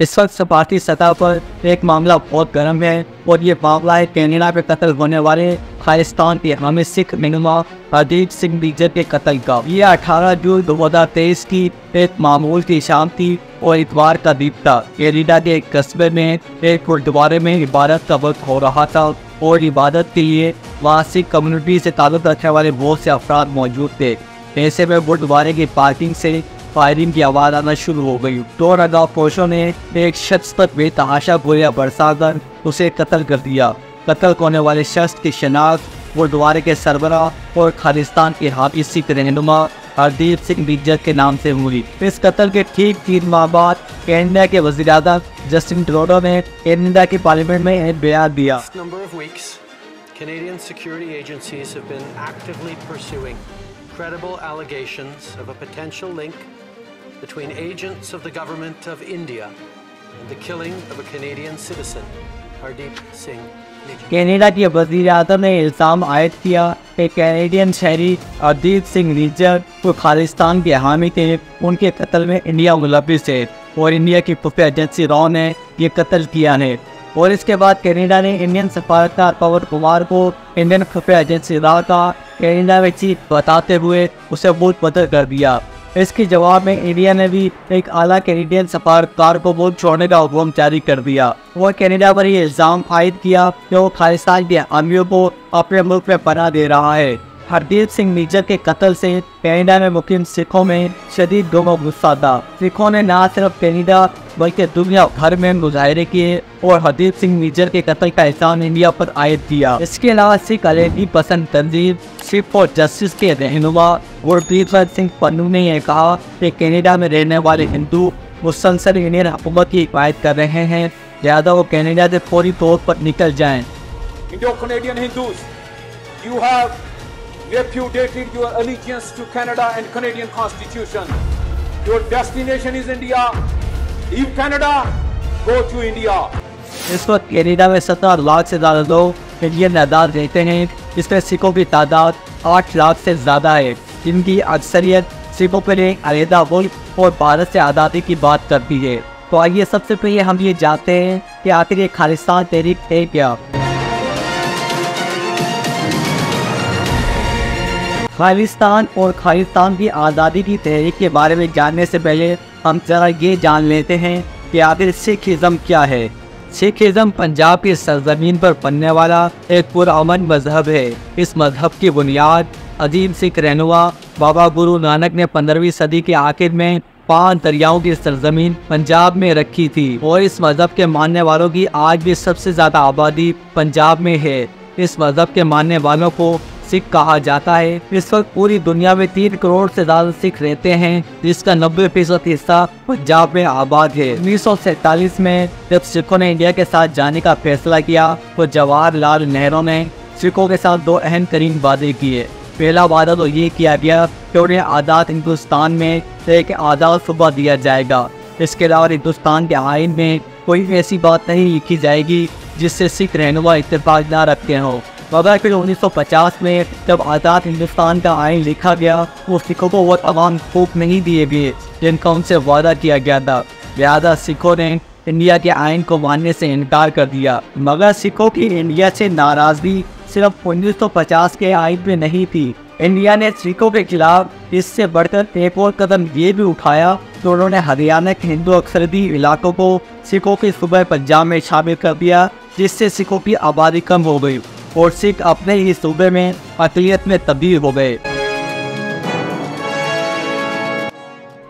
इस वक्त सपाटी सतह पर एक मामला बहुत गर्म है और ये मामला है कनाडा में कत्ल होने वाले खालिस्तान के हामी सिख रहनुमा हरदीप सिंह निज्जर के कत्ल का। ये 18 जून 2023 की एक मामूल की शाम थी और इतवार का दिन था। कनाडा के एक कस्बे में एक गुरुद्वारे में इबादत का वक्त हो रहा था और इबादत के लिए वहाँ सिख कम्युनिटी से ताल्लुक़ रखने वाले बहुत से अफराद मौजूद थे। ऐसे में गुरुद्वारे की पार्किंग से फायरिंग की आवाज़ आना शुरू हो गई। दो रंगापोशों ने एक शख्स पर बेतहाशा गोलियां बरसाकर उसे कत्ल कर दिया। कत्ल होने वाले शख्स की शनाख्त गुरुद्वारे के सरबराह और खालिस्तान के हामी सिख रहनुमा हरदीप सिंह निज्जर के नाम से हुई। इस कत्ल के ठीक 3 माह बाद कनाडा के वज़ीर-ए-आज़म जस्टिन ट्रूडो ने कनाडा की पार्लियामेंट में एक बयान दिया। Canadian security agencies have been actively pursuing credible allegations of a potential link between agents of the government of India and the killing of a Canadian citizen, Hardeep Singh Nijjar. Canada के वज़ीर-ए-आज़म ने इल्ज़ाम आयद किया कि Canadian शहरी हरदीप सिंह निज्जर को खालिस्तान के हामी थे। उनके कत्ल में इंडिया मुलव्विस है और इंडिया की खुफिया एजेंसी रॉ ने ये कत्ल किया है। और इसके बाद कनाडा ने इंडियन सफारतकार पवन कुमार को इंडियन खुफिया एजेंसी रॉ का कनाडा में चीफ बताते हुए उसे मुल्क बदल कर दिया। इसके जवाब में इंडिया ने भी एक आला कैनेडियन सफारतकार को मुल्क छोड़ने का हुक्म जारी कर दिया और कनाडा पर ये इल्ज़ाम आयद किया कि वो खालिस्तान के हामियों को अपने मुल्क में पनाह दे रहा है। हरदीप सिंह निज्जर के कत्ल से कनाडा में मुकीम सिखों में शदीद गम गुस्सा था। सिखों ने न सिर्फ कनाडा बल्कि दुनिया भर में मुजाहरे किए और हरदीप सिंह निज्जर के कत्ल का एहसान इंडिया पर आयद किया। इसके अलावा सिख अलेहदी पसंद तंजीम सिख फॉर जस्टिस के रहनुमा गुरप्रीत सिंह पन्नू ने यह कहा कि कनाडा में रहने वाले हिंदू मुसलसल इंडियन हुकूमत की हिमायत कर रहे हैं, लिहाजा वो कनाडा से फौरी तौर पर निकल जाएं। Indo-Canadian Hindus, you have repudiated your allegiance to Canada and Canadian Constitution. Your destination is India. Leave Canada, go to India. इस वक्त कनाडा में 17 लाख से ज़्यादा लोग इंडियन आज़ाद रहते हैं, जिसमें सिखों की तादाद 8 लाख से ज़्यादा है, जिनकी अक्सरियत सिखों पर एक अलहदा मुल्क और भारत से आज़ादी की बात करती है। तो आइए सबसे पहले हम ये जानते हैं कि आखिर ये खालिस्तान तहरीक है क्या। खालिस्तान और खालिस्तान की आज़ादी की तहरीक के बारे में जानने से पहले हम जरा ये जान लेते हैं कि आखिर सिखिज़म क्या है। सिखिज़म पंजाब की सरजमीन पर बनने वाला एक पुरअमन मजहब है। इस मजहब की बुनियाद अजीम सिख रहनुमा बाबा गुरु नानक ने 15वीं सदी के आखिर में 5 दरियाओं की सरजमीन पंजाब में रखी थी और इस मजहब के मानने वालों की आज भी सबसे ज़्यादा आबादी पंजाब में है। इस मजहब के मानने वालों को सिख कहा जाता है। इस वक्त पूरी दुनिया में 3 करोड़ से ज़्यादा सिख रहते हैं, जिसका 90% हिस्सा पंजाब में आबाद है। 1947 में जब सिखों ने इंडिया के साथ जाने का फैसला किया तो जवाहरलाल नेहरू ने सिखों के साथ 2 अहम तरीन वादे किए। पहला वादा तो ये किया गया कि उन्हें आज़ाद हिंदुस्तान में एक आज़ाद सूबा दिया जाएगा। इसके अलावा हिंदुस्तान के आइन में कोई ऐसी बात नहीं लिखी जाएगी जिससे सिख रहनुमा इत्तेफाक न रखते हों। मगर फिर 1950 में जब आज़ाद हिंदुस्तान का आइन लिखा गया वो सिखों को वो तमाम हकूक़ नहीं दिए गए जिनका उनसे वादा किया गया था। लिहाजा सिखों ने इंडिया के आइन को मानने से इनकार कर दिया। मगर सिखों की इंडिया से नाराज़गी सिर्फ 1950 के आइन में नहीं थी। इंडिया ने सिखों के खिलाफ इससे बढ़कर एक और कदम ये भी उठाया तो उन्होंने हरियाणा के हिंदू अक्सरती इलाकों को सिखों के सूबे पंजाब में शामिल कर दिया, जिससे सिखों की आबादी कम हो गई और सिख अपने ही सूबे में अक़लियत में तब्दील हो गए।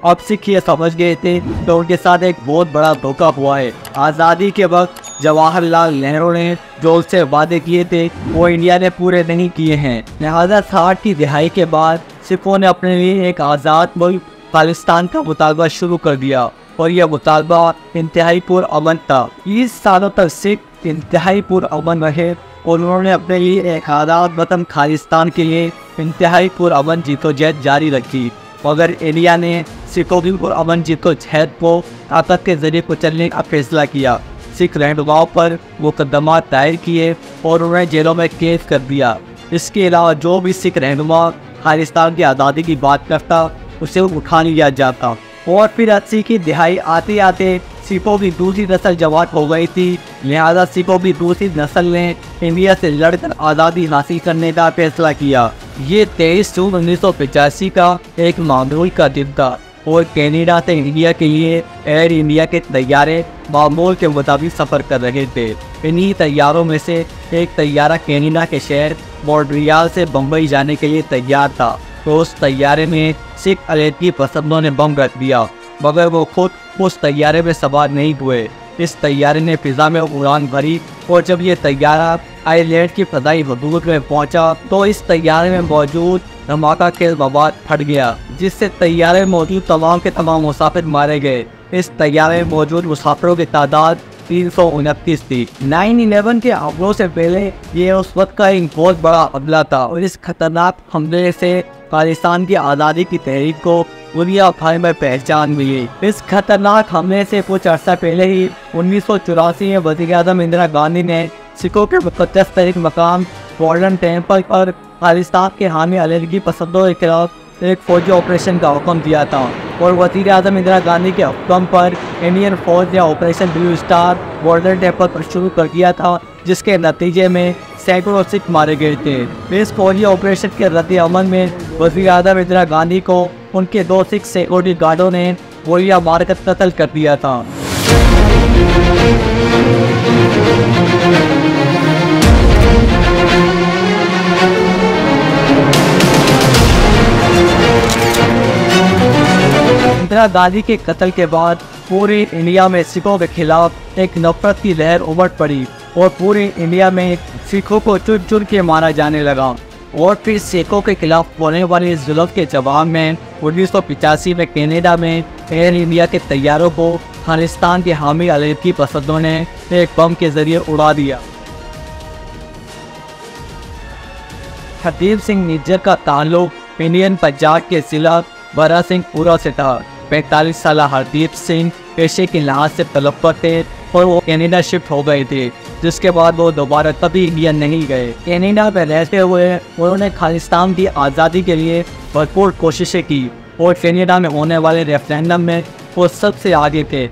अब सिख ये समझ गए थे तो उनके साथ एक बहुत बड़ा धोखा हुआ है। आज़ादी के वक्त जवाहरलाल नेहरू ने जो उससे वादे किए थे वो इंडिया ने पूरे नहीं किए हैं। लिहाजा 60 की दिहाई के बाद सिखों ने अपने लिए एक आज़ाद मुल्क खालिस्तान का मुतालबा शुरू कर दिया और यह मुतालबा इंतहाई पुरअमन था। 20 सालों तक सिख इंतहाई पुरअमन रहे और उन्होंने अपने लिए एक आज़ाद वतन खालिस्तान के लिए इंतहाई पुरअमन जद्दोजहद जारी रखी। मगर इंडिया ने सिखों की पुरअमन जद्दोजहद को ताकत के जरिए कुचलने का फैसला किया। सिख रहनुमाओं पर मुकदमात दायर किए और उन्हें जेलों में कैद कर दिया। इसके अलावा जो भी सिख रहनुमा खालिस्तान की आज़ादी की बात करता उसे उठा लिया जाता। और फिर 80 की दिहाई आते आते सिखों की दूसरी नस्ल जवान हो गई थी, लिहाजा सिखों की दूसरी नस्ल ने इंडिया से लड़कर आज़ादी हासिल करने का फैसला किया। ये 23 जून 1985 का एक मामूल का दिन था और कनाडा से इंडिया के लिए एयर इंडिया के तैयारे मामूल के मुताबिक सफ़र कर रहे थे। इन्हीं तैयारों में से एक तैयारा कनाडा के शहर मॉन्ट्रियल से बम्बई जाने के लिए तैयार था, तो उस तैयारे में सिख अलेठी पसंदों ने बम रख दिया, मगर वो खुद उस तैयारे में सवार नहीं हुए। इस तैयारे ने फिजा में उड़ान भरी और जब ये तैयारा आयरलैंड की फदाई हदूद में पहुंचा तो इस तैयारे में मौजूद धमाका खेल मवाद फट गया, जिससे तैयारे में मौजूद तमाम के तमाम मुसाफिर मारे गए। इस तैयारे में मौजूद मुसाफिरों की तादाद 329 थी। 9/11 के हमलों से पहले ये उस वक्त का एक बहुत बड़ा हमला था और इस खतरनाक हमले से पाकिस्तान की आज़ादी की तहरीक को दुनिया भर में पहचान मिली। इस खतरनाक हमले से कुछ अर्सा पहले ही 1984 में वज़ीर-ए-आज़म इंदिरा गांधी ने सिखों के मुक़द्दस तरीन मकाम गोल्डन टेम्पल पर पाकिस्तान के हामी अलेठी पसंदों के खिलाफ एक फौजी ऑपरेशन का हुक्म दिया था और वज़ीर-ए-आज़म इंदिरा गांधी के हुक्म पर इंडियन फौज ने operation blue star golden temple पर शुरू कर दिया था, जिसके नतीजे में सैकड़ों सिख मारे गए थे। इस फौजी ऑपरेशन के रद्द अमल में वज़ीर-ए-आज़म इंदिरा गांधी को उनके 2 सिख सिक्योरिटी गार्डों ने गोलियां मारकर कत्ल कर दिया था। इंदिरा गांधी के कत्ल के बाद पूरे इंडिया में सिखों के खिलाफ एक नफरत की लहर उमड़ पड़ी और पूरे इंडिया में सिखों को चुन चुन के मारा जाने लगा। और फिर सिखों के खिलाफ होने वाले जुल्म के जवाब में 1985 में कनाडा में एयर इंडिया के तैयारों को खालिस्तान के हामी अलेठी पसंदों ने एक बम के जरिए उड़ा दिया। हरदीप सिंह निज्जर का ताल्लुक इंडियन पंजाब के जिला बरा सिंहपुरा से था। 45 साल हरदीप सिंह पेशे के लिहाज से तलब्बत थे और वो कनाडा शिफ्ट हो गए थे, जिसके बाद वो दोबारा कभी इंडिया नहीं गए। कनाडा में रहते हुए उन्होंने खालिस्तान की आज़ादी के लिए भरपूर कोशिशें की और कनाडा में होने वाले रेफरेंडम में वो सबसे आगे थे।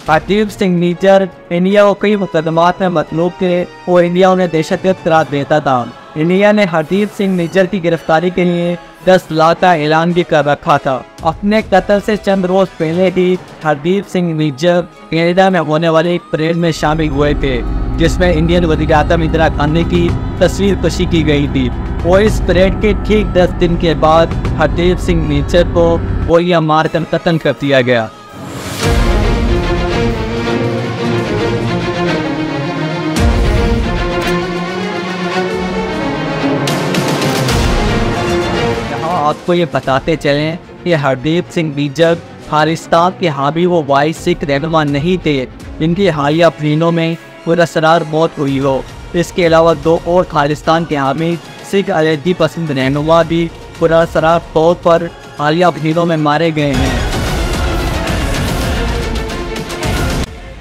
हरदीप सिंह निज्जर इंडिया को कई मुकदमात में मतलूब थे और इंडिया उन्हें दहशतगर्द करार देता था। इंडिया ने हरदीप सिंह निज्जर की गिरफ्तारी के लिए 10 लाख का ऐलान भी कर रखा था। अपने कत्ल से चंद रोज पहले ही हरदीप सिंह निज्जर कनाडा में होने वाले एक परेड में शामिल हुए थे, जिसमें इंडियन वज़ीर-ए-आज़म इंदिरा गांधी की तस्वीर कशी की गई थी। और इस परेड के ठीक 10 दिन के बाद हरदीप सिंह निज्जर को गोलियां मारकर कत्ल कर दिया गया। आपको ये बताते चलें कि हरदीप सिंह निज्जर खालिस्तान के हामी वो वाइस सिख रहनुमा नहीं थे जिनकी हालिया महीनों में पुरअसरार मौत हुई हो। इसके अलावा 2 और खालिस्तान के हामी सिख अलेठी पसंद रहनुमा भी पुरअसरार तौर पर हालिया महीनों में मारे गए हैं।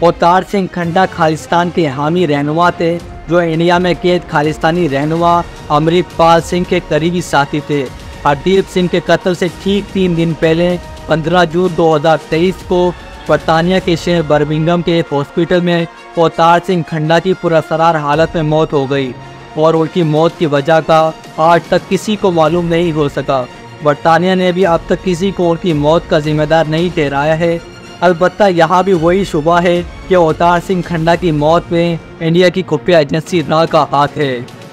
अवतार सिंह खंडा खालिस्तान के हामी रहनुमा थे, जो इंडिया में कैद खालिस्तानी रहनुमा अमृतपाल सिंह के करीबी साथी थे। हरदीप सिंह के कत्ल से ठीक 3 दिन पहले 15 जून 2023 को बरतानिया के शहर बर्मिंघम के एक हॉस्पिटल में अवतार सिंह खंडा की पुरअसरार हालत में मौत हो गई और उनकी मौत की वजह का आज तक किसी को मालूम नहीं हो सका। बरतानिया ने भी अब तक किसी को उनकी मौत का जिम्मेदार नहीं ठहराया है। अलबत्ता यहाँ भी वही शुबा है कि अवतार सिंह खंडा की मौत में इंडिया की खुफिया एजेंसी RA का हाथ है।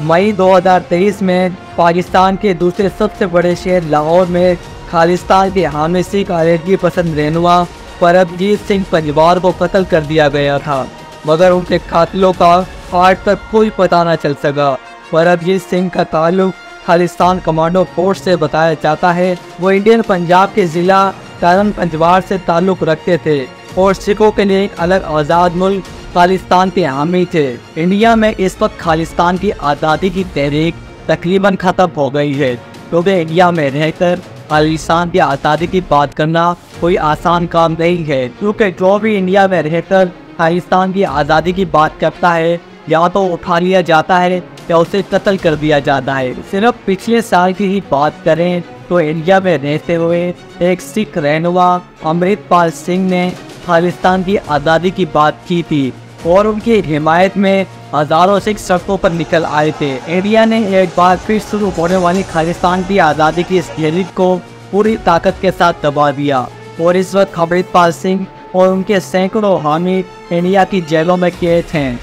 मई 2023 में पाकिस्तान के दूसरे सबसे बड़े शहर लाहौर में खालिस्तान के हामी सिख अलेठी पसंद रहनुमा परमजीत सिंह परिवार को कत्ल कर दिया गया था, मगर उनके कातिलों का आज तक कोई पता न चल सका। परमजीत सिंह का ताल्लुक खालिस्तान कमांडो फोर्स से बताया जाता है। वो इंडियन पंजाब के ज़िला तरन पंजवार से ताल्लुक़ रखते थे और सिखों के लिए एक अलग आज़ाद मुल्क खालिस्तान के हामी थे। इंडिया में इस वक्त खालिस्तान की आज़ादी की तहरीक तकरीबन ख़त्म हो गई है, क्योंकि इंडिया में रहकर खालिस्तान की आज़ादी की बात करना कोई आसान काम नहीं है, क्योंकि जो भी इंडिया में रहकर खालिस्तान की आज़ादी की बात करता है या तो उठा लिया जाता है या उसे कत्ल कर दिया जाता है। सिर्फ पिछले साल की ही बात करें तो इंडिया में रहते हुए एक सिख रहनुमा अमृतपाल सिंह ने खालिस्तान की आज़ादी की बात की थी और उनकी हिमायत में हज़ारों सिख सड़कों पर निकल आए थे। इंडिया ने एक बार फिर शुरू होने वाली खालिस्तान की आज़ादी की इस लहर को पूरी ताकत के साथ दबा दिया और इस वक्त अमृतपाल सिंह और उनके सैकड़ों हामी इंडिया की जेलों में कैद हैं।